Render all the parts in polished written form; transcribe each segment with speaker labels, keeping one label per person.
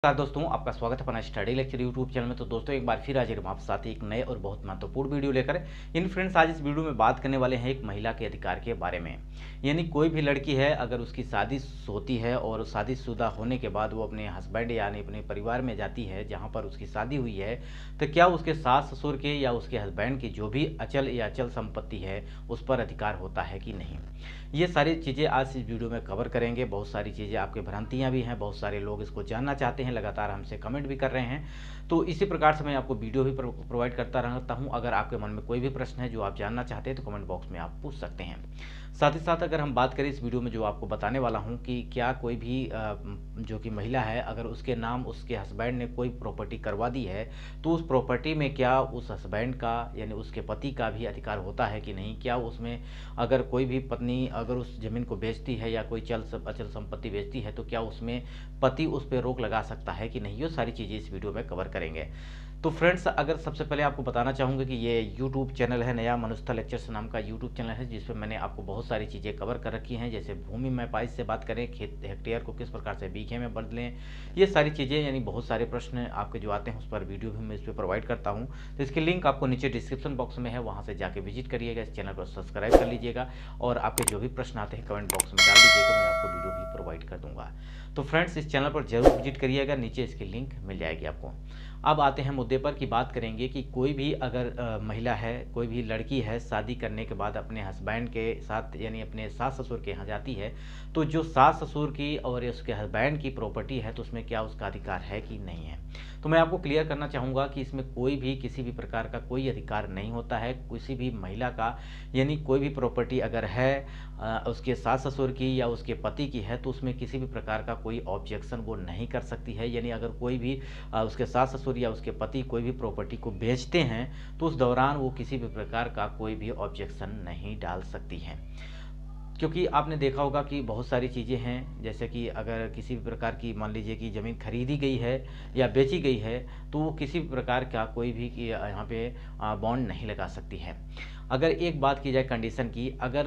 Speaker 1: नमस्कार दोस्तों, आपका स्वागत है अपना स्टडी लेक्चर यूट्यूब चैनल में। तो दोस्तों एक बार फिर हाजिर हम आपके साथ एक नए और बहुत महत्वपूर्ण वीडियो लेकर। इन फ्रेंड्स, आज इस वीडियो में बात करने वाले हैं एक महिला के अधिकार के बारे में। यानी कोई भी लड़की है, अगर उसकी शादी होती है और शादीशुदा होने के बाद वो अपने हस्बैंड यानी अपने परिवार में जाती है जहाँ पर उसकी शादी हुई है, तो क्या उसके सास ससुर के या उसके हस्बैंड की जो भी अचल या अचल संपत्ति है उस पर अधिकार होता है कि नहीं। ये सारी चीज़ें आज इस वीडियो में कवर करेंगे। बहुत सारी चीज़ें आपके भ्रांतियाँ भी हैं, बहुत सारे लोग इसको जानना चाहते हैं, लगातार हमसे कमेंट भी कर रहे हैं। तो इसी प्रकार से मैं आपको वीडियो भी प्रोवाइड करता रहता हूँ। अगर आपके मन में कोई भी प्रश्न है जो आप जानना चाहते हैं तो कमेंट बॉक्स में आप पूछ सकते हैं। साथ ही साथ अगर हम बात करें इस वीडियो में, जो आपको बताने वाला हूँ कि क्या कोई भी जो कि महिला है, अगर उसके नाम उसके हस्बैंड ने कोई प्रॉपर्टी करवा दी है तो उस प्रॉपर्टी में क्या उस हस्बैंड का यानी उसके पति का भी अधिकार होता है कि नहीं। क्या उसमें अगर कोई भी पत्नी अगर उस ज़मीन को बेचती है या कोई अचल संपत्ति बेचती है तो क्या उसमें पति उस पर रोक लगा सकता है कि नहीं। ये सारी चीज़ें इस वीडियो में कवर करेंगे। तो फ्रेंड्स, अगर सबसे पहले आपको बताना चाहूँगा कि ये यूट्यूब चैनल है नया मनुष्यता लेक्चर्स नाम का यूट्यूब चैनल है, जिसमें मैंने आपको बहुत सारी चीज़ें कवर कर रखी हैं। जैसे भूमि मैपाइस से बात करें, खेत हेक्टेयर को किस प्रकार से बीघे में बदलें, ये सारी चीज़ें यानी बहुत सारे प्रश्न आपके जो आते हैं उस पर वीडियो भी मैं इस पर प्रोवाइड करता हूँ। तो इसकी लिंक आपको नीचे डिस्क्रिप्शन बॉक्स में है, वहाँ से जाके विजिट करिएगा, इस चैनल को सब्सक्राइब कर लीजिएगा और आपके जो भी प्रश्न आते हैं कमेंट बॉक्स में डाल दीजिएगा, मैं आपको वीडियो भी प्रोवाइड कर दूँगा। तो फ्रेंड्स, इस चैनल पर जरूर विजिट करिएगा, नीचे इसकी लिंक मिल जाएगी आपको। अब आते हैं मुद्दे पर कि बात करेंगे कि कोई भी अगर महिला है, कोई भी लड़की है, शादी करने के बाद अपने हस्बैंड के साथ यानी अपने सास ससुर के यहाँ जाती है, तो जो सास ससुर की और उसके हस्बैंड की प्रॉपर्टी है तो उसमें क्या उसका अधिकार है कि नहीं है। तो मैं आपको क्लियर करना चाहूँगा कि इसमें कोई भी किसी भी प्रकार का कोई अधिकार नहीं होता है किसी भी महिला का। यानी कोई भी प्रॉपर्टी अगर है उसके सास ससुर की या उसके पति की है तो उसमें किसी भी प्रकार का कोई ऑब्जेक्शन वो नहीं कर सकती है। यानी अगर कोई भी उसके सास ससुर या उसके पति कोई भी प्रॉपर्टी को बेचते हैं तो उस दौरान वो किसी भी प्रकार का कोई भी ऑब्जेक्शन नहीं डाल सकती हैं। क्योंकि आपने देखा होगा कि बहुत सारी चीज़ें हैं, जैसे कि अगर किसी भी प्रकार की मान लीजिए कि ज़मीन खरीदी गई है या बेची गई है तो वो किसी भी प्रकार का कोई भी कि यहाँ पे बॉन्ड नहीं लगा सकती है। अगर एक बात की जाए कंडीशन की, अगर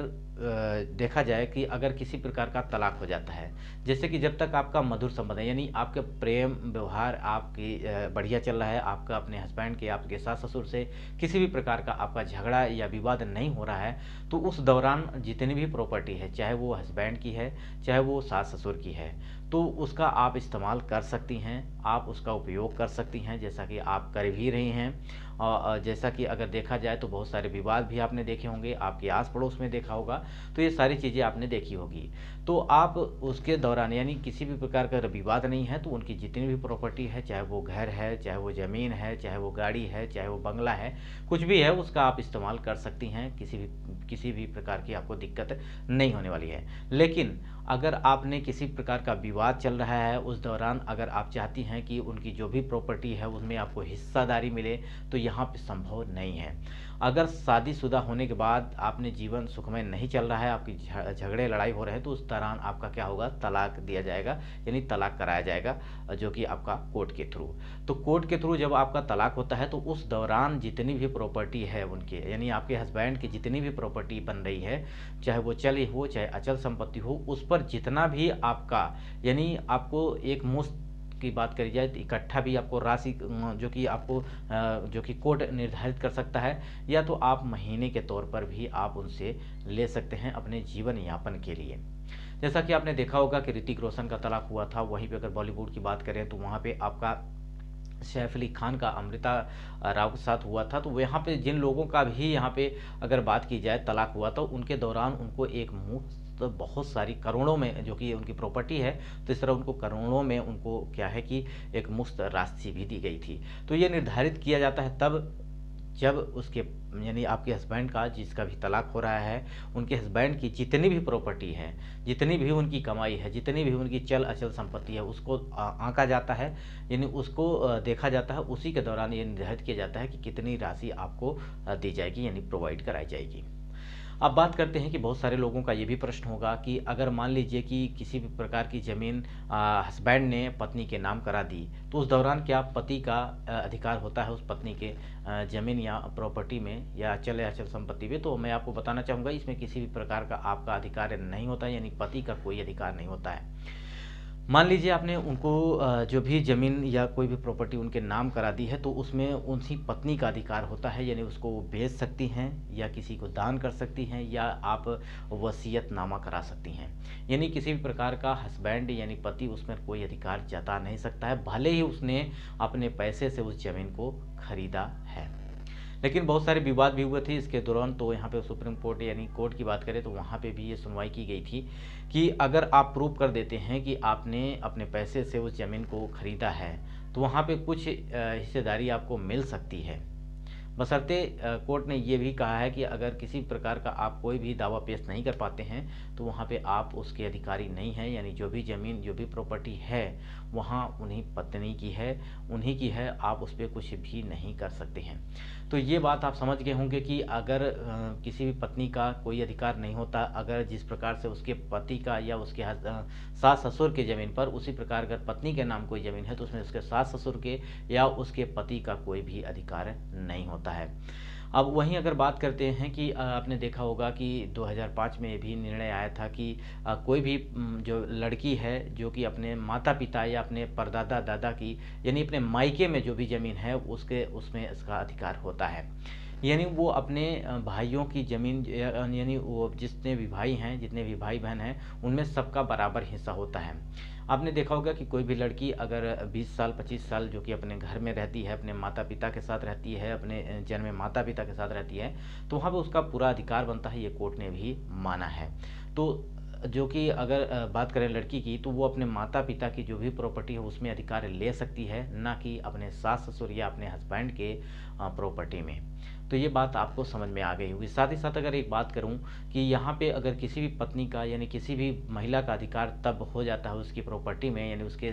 Speaker 1: देखा जाए कि अगर किसी प्रकार का तलाक हो जाता है, जैसे कि जब तक आपका मधुर संबंध है यानी आपके प्रेम व्यवहार आपकी बढ़िया चल रहा है, आपका अपने हस्बैंड के आपके सास ससुर से किसी भी प्रकार का आपका झगड़ा या विवाद नहीं हो रहा है, तो उस दौरान जितनी भी प्रॉपर्टी है, चाहे वो हस्बैंड की है चाहे वो सास ससुर की है, तो उसका आप इस्तेमाल कर सकती हैं, आप उसका उपयोग कर सकती हैं, जैसा कि आप कर भी रही हैं। और जैसा कि अगर देखा जाए तो बहुत सारे विवाद भी आपने देखे होंगे, आपके आस पड़ोस में देखा होगा, तो ये सारी चीज़ें आपने देखी होगी। तो आप उसके दौरान यानी किसी भी प्रकार का विवाद नहीं है तो उनकी जितनी भी प्रॉपर्टी है, चाहे वो घर है, चाहे वो ज़मीन है, चाहे वो गाड़ी है, चाहे वो बंगला है, कुछ भी है, उसका आप इस्तेमाल कर सकती हैं। किसी भी प्रकार की आपको दिक्कत नहीं होने वाली है। लेकिन अगर आपने किसी प्रकार का विवाद चल रहा है, उस दौरान अगर आप चाहती हैं कि उनकी जो भी प्रॉपर्टी है उसमें आपको हिस्सादारी मिले, तो यहाँ पे संभव नहीं है। अगर शादीशुदा होने के बाद आपने जीवन सुखमय नहीं चल रहा है, आपकी झगड़े लड़ाई हो रहे हैं, तो उस दौरान आपका क्या होगा, तलाक दिया जाएगा यानी तलाक कराया जाएगा, जो कि आपका कोर्ट के थ्रू। तो कोर्ट के थ्रू जब आपका तलाक होता है तो उस दौरान जितनी भी प्रॉपर्टी है उनके यानी आपके हस्बैंड की जितनी भी प्रॉपर्टी बन रही है, चाहे वो चली हो चाहे अचल संपत्ति हो, उस पर जितना भी आपका यानी आपको एक मुश्त की बात करी जाए तो इकट्ठा भी आपको राशि जो कि आपको जो कि कोर्ट निर्धारित कर सकता है, या तो आप महीने के तौर पर भी आप उनसे ले सकते हैं अपने जीवन यापन के लिए। जैसा कि आपने देखा होगा कि ऋतिक रोशन का तलाक हुआ था, वहीं पे अगर बॉलीवुड की बात करें तो वहाँ पे आपका सैफ अली खान का अमृता राव के साथ हुआ था। तो यहाँ पे जिन लोगों का भी यहाँ पे अगर बात की जाए तलाक हुआ तो उनके दौरान उनको एक मुफ्त तो बहुत सारी करोड़ों में जो कि उनकी प्रॉपर्टी है, तो इस तरह उनको करोड़ों में उनको क्या है कि एक मुफ्त राशि भी दी गई थी। तो ये निर्धारित किया जाता है तब जब उसके यानी आपके हस्बैंड का जिसका भी तलाक हो रहा है, उनके हस्बैंड की जितनी भी प्रॉपर्टी है, जितनी भी उनकी कमाई है, जितनी भी उनकी चल अचल संपत्ति है, उसको आंका जाता है यानी उसको देखा जाता है। उसी के दौरान ये निर्धारित किया जाता है कि कितनी राशि आपको दी जाएगी यानी प्रोवाइड कराई जाएगी। अब बात करते हैं कि बहुत सारे लोगों का ये भी प्रश्न होगा कि अगर मान लीजिए कि किसी भी प्रकार की ज़मीन हस्बैंड ने पत्नी के नाम करा दी, तो उस दौरान क्या पति का अधिकार होता है उस पत्नी के ज़मीन या प्रॉपर्टी में या अचल संपत्ति में। तो मैं आपको बताना चाहूँगा इसमें किसी भी प्रकार का आपका अधिकार नहीं होता, यानी पति का कोई अधिकार नहीं होता है। मान लीजिए आपने उनको जो भी ज़मीन या कोई भी प्रॉपर्टी उनके नाम करा दी है, तो उसमें उनकी पत्नी का अधिकार होता है, यानी उसको वो बेच सकती हैं या किसी को दान कर सकती हैं या आप वसीयतनामा करा सकती हैं। यानी किसी भी प्रकार का हस्बैंड यानी पति उसमें कोई अधिकार जता नहीं सकता है, भले ही उसने अपने पैसे से उस ज़मीन को खरीदा है। लेकिन बहुत सारे विवाद भी हुए थे इसके दौरान, तो यहाँ पे सुप्रीम कोर्ट यानी कोर्ट की बात करें तो वहाँ पे भी ये सुनवाई की गई थी कि अगर आप प्रूव कर देते हैं कि आपने अपने पैसे से उस ज़मीन को खरीदा है, तो वहाँ पे कुछ हिस्सेदारी आपको मिल सकती है। बशर्ते कोर्ट ने ये भी कहा है कि अगर किसी प्रकार का आप कोई भी दावा पेश नहीं कर पाते हैं, तो वहाँ पे आप उसके अधिकारी नहीं हैं, यानी जो भी ज़मीन जो भी प्रॉपर्टी है वहाँ उन्हीं पत्नी की है, उन्हीं की है, आप उस पर कुछ भी नहीं कर सकते हैं। तो ये बात आप समझ गए होंगे कि अगर किसी भी पत्नी का कोई अधिकार नहीं होता, अगर जिस प्रकार से उसके पति का या उसके सास ससुर के ज़मीन पर उसी प्रकार अगर पत्नी के नाम कोई ज़मीन है तो उसमें उसके सास ससुर के या उसके पति का कोई भी अधिकार नहीं होता है। अब वहीं अगर बात करते हैं कि आपने देखा होगा कि 2005 में ये भी निर्णय आया था कि कोई भी जो लड़की है जो कि अपने माता पिता या अपने परदादा दादा की यानी अपने मायके में जो भी ज़मीन है उसके उसमें इसका अधिकार होता है। यानी वो अपने भाइयों की ज़मीन यानी वो जितने भी भाई हैं, जितने भी भाई बहन हैं, उनमें सबका बराबर हिस्सा होता है। आपने देखा होगा कि कोई भी लड़की अगर 20 साल 25 साल जो कि अपने घर में रहती है, अपने माता पिता के साथ रहती है, अपने जन्मे माता पिता के साथ रहती है, तो वहाँ पे उसका पूरा अधिकार बनता है, ये कोर्ट ने भी माना है। तो जो कि अगर बात करें लड़की की, तो वो अपने माता पिता की जो भी प्रॉपर्टी है उसमें अधिकार ले सकती है, ना कि अपने सास ससुर या अपने हस्बैंड के प्रॉपर्टी में। तो ये बात आपको समझ में आ गई होगी। साथ ही साथ अगर एक बात करूं कि यहाँ पे अगर किसी भी पत्नी का यानी किसी भी महिला का अधिकार तब हो जाता है उसकी प्रॉपर्टी में, यानी उसके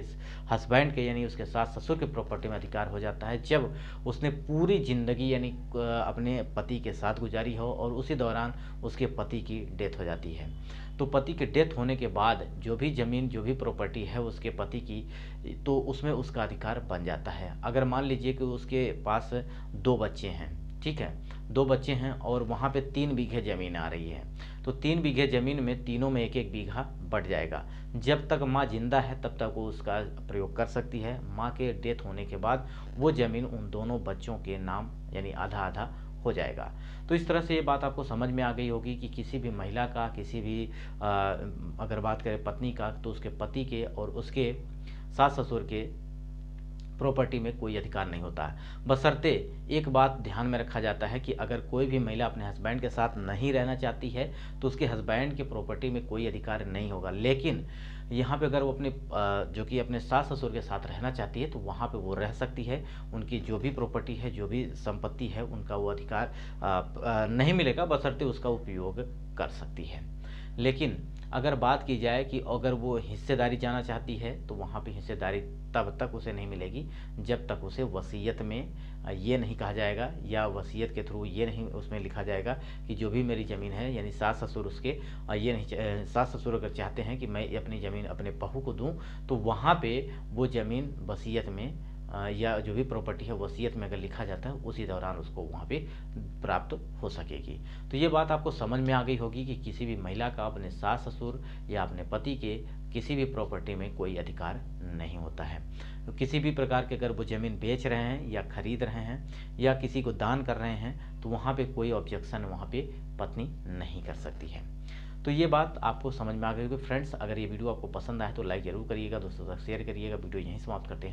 Speaker 1: हस्बैंड के यानी उसके सास ससुर के प्रॉपर्टी में अधिकार हो जाता है, जब उसने पूरी ज़िंदगी यानी अपने पति के साथ गुजारी हो और उसी दौरान उसके पति की डेथ हो जाती है। तो पति के डेथ होने के बाद जो भी ज़मीन जो भी प्रॉपर्टी है उसके पति की, तो उसमें उसका अधिकार बन जाता है। अगर मान लीजिए कि उसके पास 2 बच्चे हैं, ठीक है, 2 बच्चे हैं और वहाँ पे 3 बीघे ज़मीन आ रही है, तो 3 बीघे ज़मीन में तीनों में 1-1 बीघा बढ़ जाएगा। जब तक माँ जिंदा है तब तक वो उसका प्रयोग कर सकती है। माँ के डेथ होने के बाद वो ज़मीन उन दोनों बच्चों के नाम यानी आधा आधा हो जाएगा। तो इस तरह से ये बात आपको समझ में आ गई होगी कि किसी भी महिला का किसी भी अगर बात करें पत्नी का, तो उसके पति के और उसके सास ससुर के प्रॉपर्टी में कोई अधिकार नहीं होता है। बशर्ते एक बात ध्यान में रखा जाता है कि अगर कोई भी महिला अपने हस्बैंड के साथ नहीं रहना चाहती है तो उसके हस्बैंड के प्रॉपर्टी में कोई अधिकार नहीं होगा। लेकिन यहाँ पे अगर वो अपने जो कि अपने सास ससुर के साथ रहना चाहती है तो वहाँ पे वो रह सकती है। उनकी जो भी प्रॉपर्टी है, जो भी संपत्ति है, उनका वो अधिकार नहीं मिलेगा, बशर्ते उसका उपयोग कर सकती है। लेकिन अगर बात की जाए कि अगर वो हिस्सेदारी जाना चाहती है तो वहाँ पे हिस्सेदारी तब तक उसे नहीं मिलेगी जब तक उसे वसीयत में ये नहीं कहा जाएगा या वसीयत के थ्रू ये नहीं उसमें लिखा जाएगा कि जो भी मेरी ज़मीन है यानी सास ससुर उसके ये नहीं सास ससुर अगर चाहते हैं कि मैं अपनी ज़मीन अपने बहू को दूं, तो वहाँ पे वो ज़मीन वसीयत में या जो भी प्रॉपर्टी है वसीयत में अगर लिखा जाता है उसी दौरान उसको वहाँ पे प्राप्त हो सकेगी। तो ये बात आपको समझ में आ गई होगी कि किसी भी महिला का अपने सास ससुर या अपने पति के किसी भी प्रॉपर्टी में कोई अधिकार नहीं होता है। तो किसी भी प्रकार के अगर वो ज़मीन बेच रहे हैं या खरीद रहे हैं या किसी को दान कर रहे हैं तो वहाँ पे कोई ऑब्जेक्शन वहाँ पे पत्नी नहीं कर सकती है। तो ये बात आपको समझ में आ गई होगी। फ्रेंड्स, अगर ये वीडियो आपको पसंद आए तो लाइक जरूर करिएगा, दोस्तों तक शेयर करिएगा। वीडियो यहीं समाप्त करते हैं।